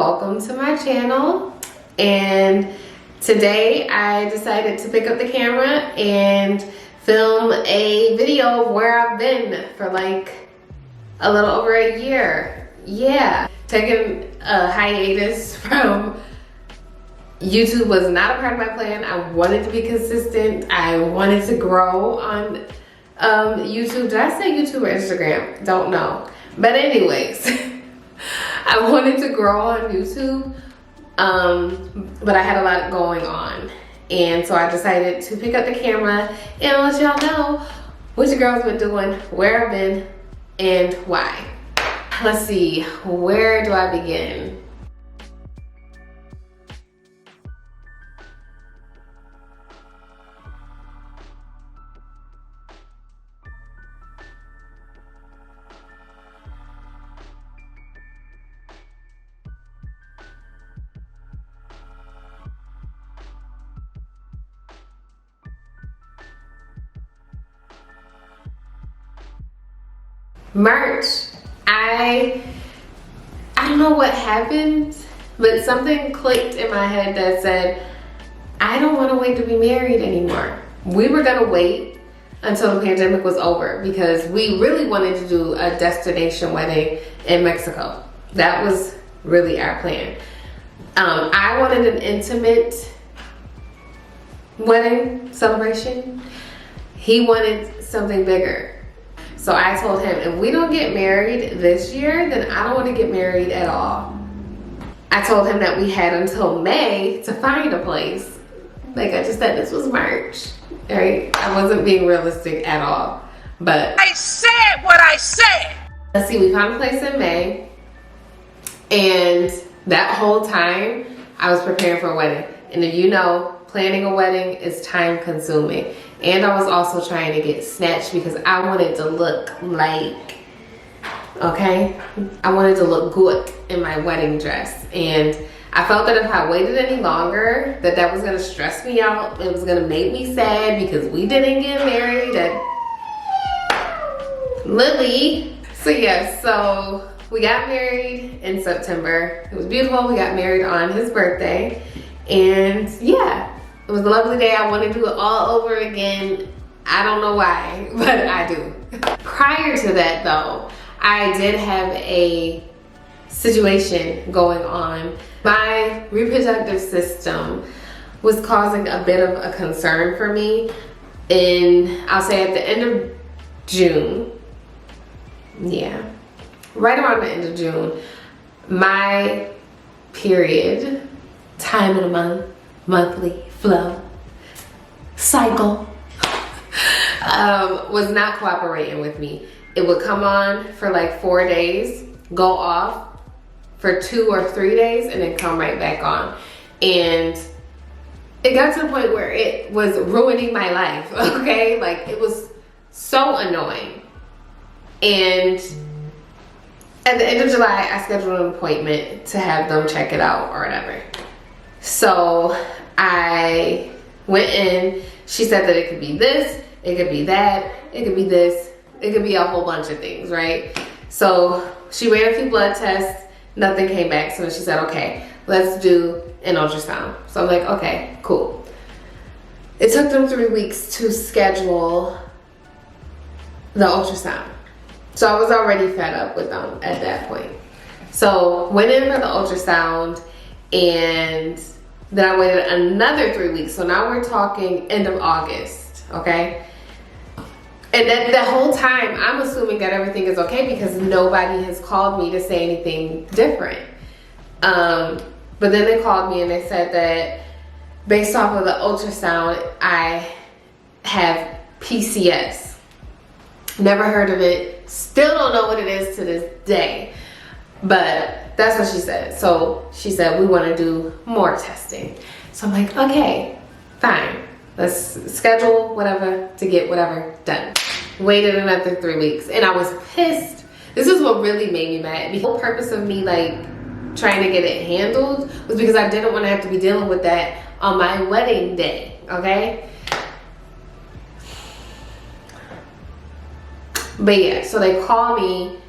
welcome to my channel. And today I decided to pick up the camera and film a video of where I've been for like a little over a year. Yeah, taking a hiatus from YouTube was not a part of my plan. I wanted to be consistent. I wanted to grow on YouTube. Did I say YouTube or Instagram? Don't know. But anyways, I wanted to grow on YouTube, but I had a lot going on. And so I decided to pick up the camera and let y'all know what your girl's been doing, where I've been, and why. Let's see, where do I begin? Merch. I don't know what happened, but something clicked in my head that said, I don't want to wait to be married anymore. We were gonna wait until the pandemic was over because we really wanted to do a destination wedding in Mexico. That was really our plan. I wanted an intimate wedding celebration. He wanted something bigger. So I told him, if we don't get married this year, then I don't want to get married at all. I told him that we had until May to find a place. Like I just said, this was March, right? I wasn't being realistic at all, but I said what I said. Let's see, we found a place in May, and that whole time I was preparing for a wedding. And if you know, planning a wedding is time consuming. And I was also trying to get snatched because I wanted to look like, okay? I wanted to look good in my wedding dress. And I felt that if I waited any longer, that was gonna stress me out. It was gonna make me sad because we didn't get married at Lily. So yeah, so we got married in September. It was beautiful. We got married on his birthday. And yeah, it was a lovely day. I want to do it all over again. I don't know why, but I do. Prior to that though, I did have a situation going on. My reproductive system was causing a bit of a concern for me. I'll say at the end of June, yeah, right around the end of June, my period, time of the month, monthly flow, cycle, was not cooperating with me. It would come on for like 4 days, go off for 2 or 3 days, and then come right back on. And it got to the point where it was ruining my life, okay? Like it was so annoying. And at the end of July, I scheduled an appointment to have them check it out or whatever. So I went in. She said that it could be this, it could be that, it could be this, it could be a whole bunch of things, right? So she ran a few blood tests, nothing came back. So she said, okay, let's do an ultrasound. So I'm like, okay, cool. It took them 3 weeks to schedule the ultrasound. So I was already fed up with them at that point. So went in for the ultrasound, and then I waited another 3 weeks. So now we're talking end of August, okay? And that whole time, I'm assuming that everything is okay because nobody has called me to say anything different. But then they called me and they said that based off of the ultrasound, I have PCS. Never heard of it. Still don't know what it is to this day. But that's what she said. So she said, we want to do more testing. So I'm like, okay, fine. Let's schedule whatever to get whatever done. Waited another 3 weeks and I was pissed. This is what really made me mad. The whole purpose of me like trying to get it handled was because I didn't want to have to be dealing with that on my wedding day, okay? But yeah, so they call me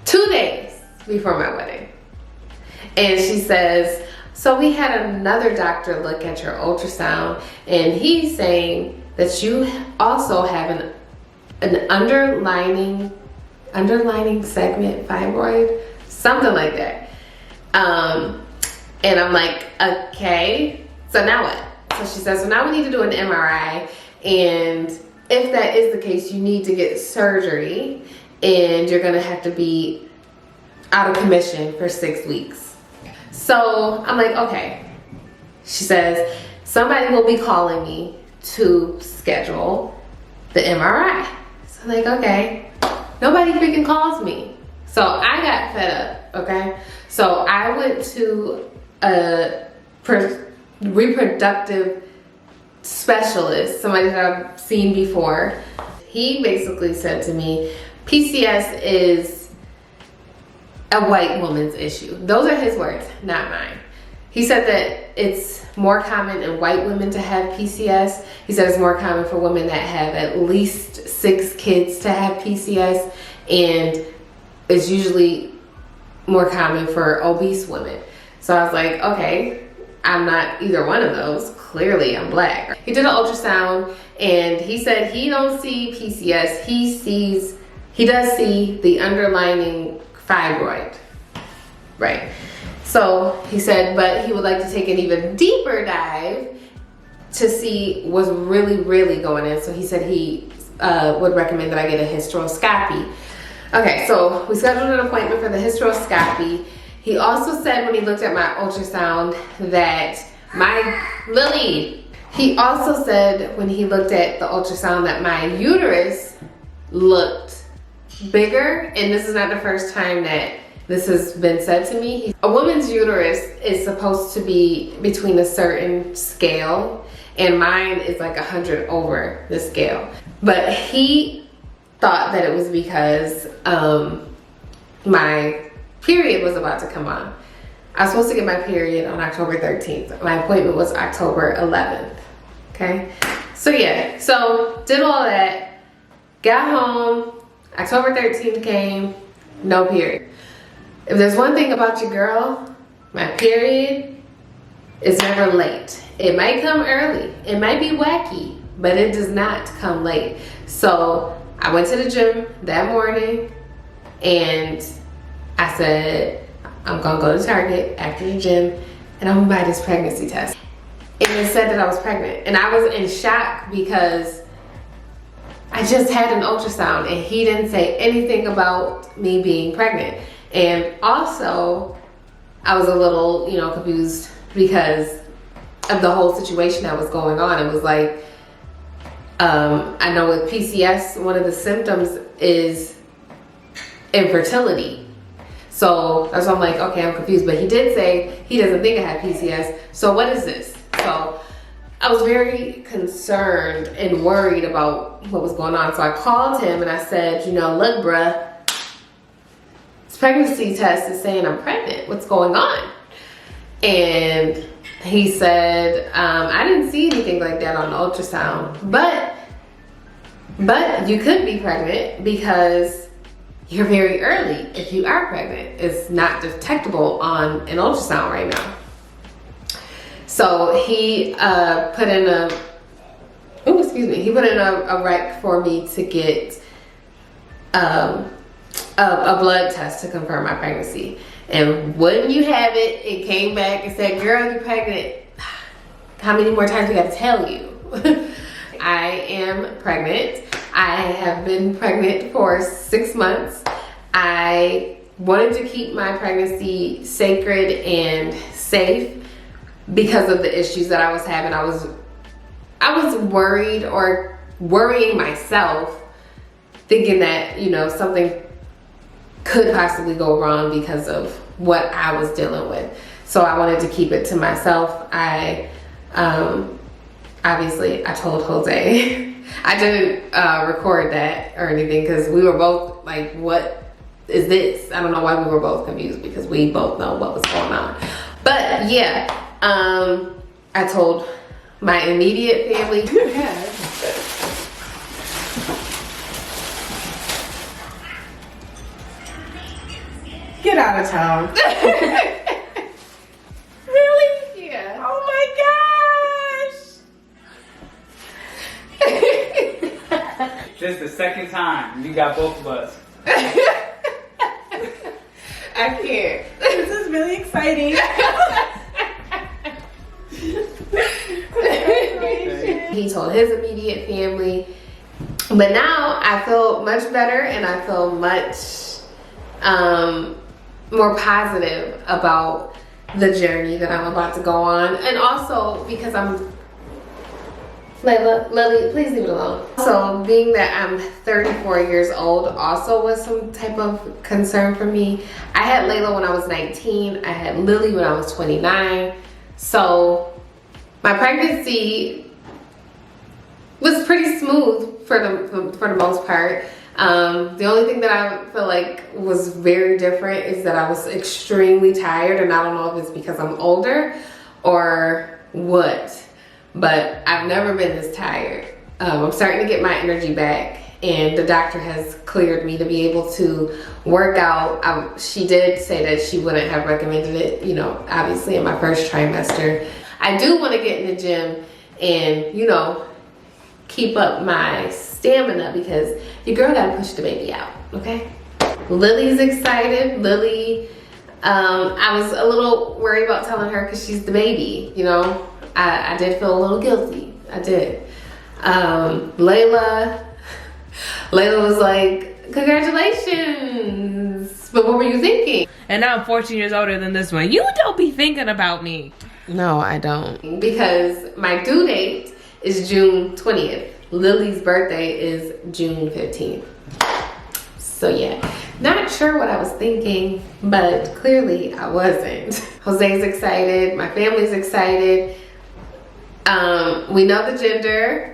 2 days before my wedding. And she says, so we had another doctor look at your ultrasound, and he's saying that you also have an underlining segment fibroid, something like that. And I'm like, okay, so now what? So she says, so now we need to do an MRI, and if that is the case, you need to get surgery, and you're gonna have to be out of commission for 6 weeks. So I'm like, okay. She says, somebody will be calling me to schedule the MRI. So I'm like, okay. Nobody freaking calls me. So I got fed up, okay? So I went to a reproductive specialist, somebody that I've seen before. He basically said to me, PCS is a white woman's issue. Those are his words, not mine. He said that it's more common in white women to have PCS. He said it's more common for women that have at least 6 kids to have PCS, and it's usually more common for obese women. So I was like, okay, I'm not either one of those. Clearly I'm black. He did an ultrasound, and he said he don't see PCS. He does see the underlying fibroid, right? So he said, but he would like to take an even deeper dive to see what's really going on. So he said he would recommend that I get a hysteroscopy. Okay, so we scheduled an appointment for the hysteroscopy. He also said when he looked at my ultrasound that he also said when he looked at the ultrasound that my uterus looked bigger, and this is not the first time that this has been said to me. A woman's uterus is supposed to be between a certain scale, and mine is like 100 over the scale. But he thought that it was because my period was about to come on. I was supposed to get my period on October 13th. My appointment was October 11th, okay? So yeah, so did all that, got home, October 13th came, no period. If there's one thing about your girl, my period is never late. It might come early, it might be wacky, but it does not come late. So I went to the gym that morning, and I said, I'm gonna go to Target after the gym, and I'm gonna buy this pregnancy test. And it said that I was pregnant, and I was in shock because I just had an ultrasound, and he didn't say anything about me being pregnant. And also, I was a little, confused because of the whole situation that was going on. It was like, I know with PCS, one of the symptoms is infertility. So that's why I'm like, okay, I'm confused. But he did say he doesn't think I have PCS. So what is this? So I was very concerned and worried about what was going on. So I called him and I said, look, bruh, this pregnancy test is saying I'm pregnant. What's going on? And he said, I didn't see anything like that on the ultrasound, but you could be pregnant because you're very early if you are pregnant. It's not detectable on an ultrasound right now. So he put in a rec for me to get a blood test to confirm my pregnancy. And wouldn't you have it, it came back and said, girl, you're pregnant. How many more times do we have to tell you? I am pregnant. I have been pregnant for 6 months. I wanted to keep my pregnancy sacred and safe because of the issues that I was having. I was worried or worrying myself, thinking that, something could possibly go wrong because of what I was dealing with. So I wanted to keep it to myself. I told Jose. I didn't record that or anything because we were both like, what is this? I don't know why we were both confused because we both know what was going on. But yeah, I told my immediate family. Get out of town. This is the second time you got both of us. I can't. This is really exciting. He told his immediate family. But now I feel much better and I feel much more positive about the journey that I'm about to go on. And also because Lily, please leave it alone. So being that I'm 34 years old also was some type of concern for me. I had Layla when I was 19. I had Lily when I was 29. So my pregnancy was pretty smooth for the most part. The only thing that I feel like was very different is that I was extremely tired, and I don't know if it's because I'm older or what, but I've never been this tired. I'm starting to get my energy back, and the doctor has cleared me to be able to work out. She did say that she wouldn't have recommended it, you know, obviously in my first trimester. I do want to get in the gym and, you know, keep up my stamina because your girl gotta push the baby out, okay? Lily's excited. Lily, I was a little worried about telling her because she's the baby, you know? I did feel a little guilty, I did. Layla was like, congratulations, but what were you thinking? And now I'm 14 years older than this one. You don't be thinking about me. No, I don't. Because my due date is June 20th. Lily's birthday is June 15th. So yeah, not sure what I was thinking, but clearly I wasn't. Jose's excited, my family's excited. We know the gender.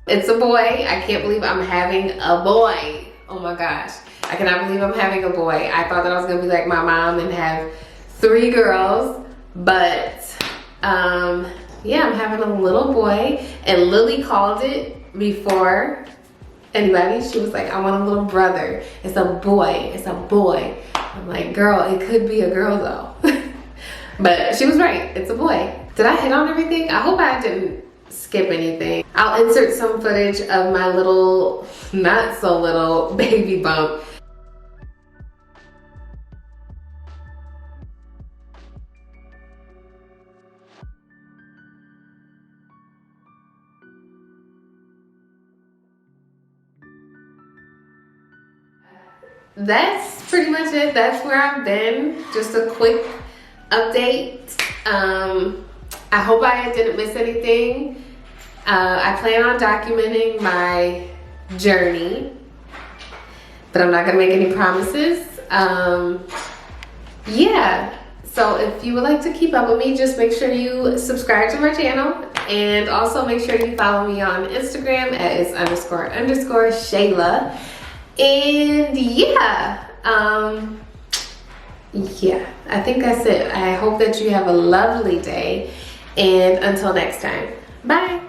It's a boy. I can't believe I'm having a boy. Oh my gosh. I cannot believe I'm having a boy. I thought that I was gonna be like my mom and have 3 girls, but yeah, I'm having a little boy, and Lily called it before anybody. She was like, I want a little brother. It's a boy, it's a boy. I'm like, girl, it could be a girl though. But she was right, it's a boy. Did I hit on everything? I hope I didn't skip anything. I'll insert some footage of my little, not so little baby bump. That's pretty much it. That's where I've been. Just a quick update. I hope I didn't miss anything. I plan on documenting my journey, but I'm not gonna make any promises. Yeah, so if you would like to keep up with me, just make sure you subscribe to my channel, and also make sure you follow me on Instagram at its__Shayla. And yeah, yeah, I think that's it. I hope that you have a lovely day, and until next time, bye.